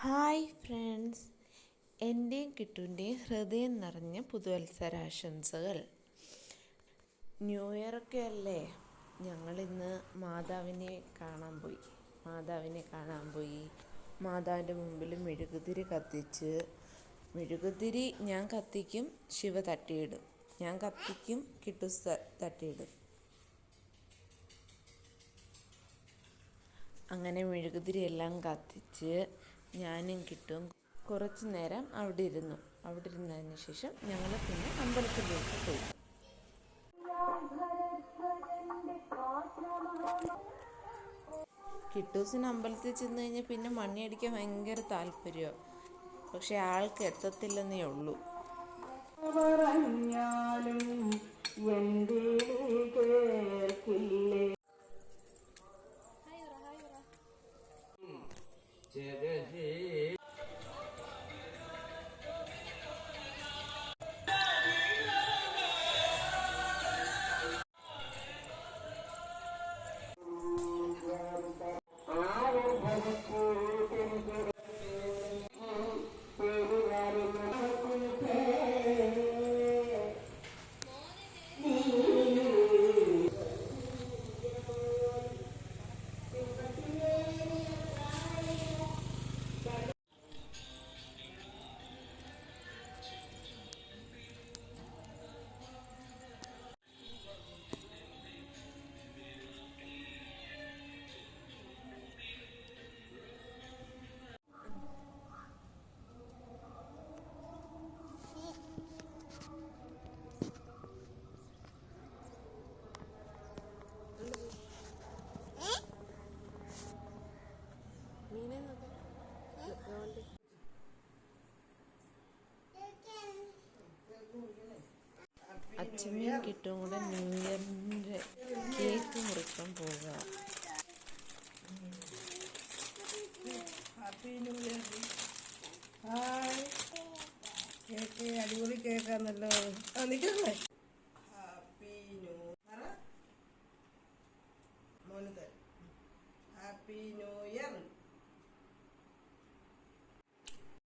Hi friends, എൻ്റെയും കിട്ടുവിൻ്റെയും ഹൃദയം നിറഞ്ഞ പുതുവത്സരാശംസകൾ. ന്യൂ ഇയറൊക്കെ അല്ലേ. ഞങ്ങളിന്ന് മാതാവിനെ കാണാൻ പോയി. മാതാവിൻ്റെ മുമ്പിൽ മെഴുകുതിരി കത്തിച്ച്, മെഴുകുതിരി ഞാൻ കത്തിക്കും, ശിവ തട്ടിയിടും. ഞാൻ കത്തിക്കും, കിട്ടു തട്ടിയിടും. അങ്ങനെ മെഴുകുതിരി എല്ലാം കത്തിച്ച് ഞാനും കിട്ടും കുറച്ച് നേരം അവിടെ ഇരുന്നതിന് ശേഷം ഞങ്ങൾ പിന്നെ അമ്പലത്തിലേക്ക് പോയി. കിട്ടൂസിന് അമ്പലത്തിൽ ചെന്ന് കഴിഞ്ഞാൽ പിന്നെ മണിയടിക്കാൻ ഭയങ്കര താല്പര്യമാണ്. പക്ഷെ ആൾക്ക് എത്തത്തില്ലെന്നേ ഉള്ളൂ. അച്ഛമ്മയും കിട്ടും കൂടെ ന്യൂ ഇയറിൻ്റെ കേക്ക് മുറിക്കാൻ പോവുക. Happy new year. Hi. Cake അടിപൊളി കേക്കാണല്ലോ. നിൽക്കണേ.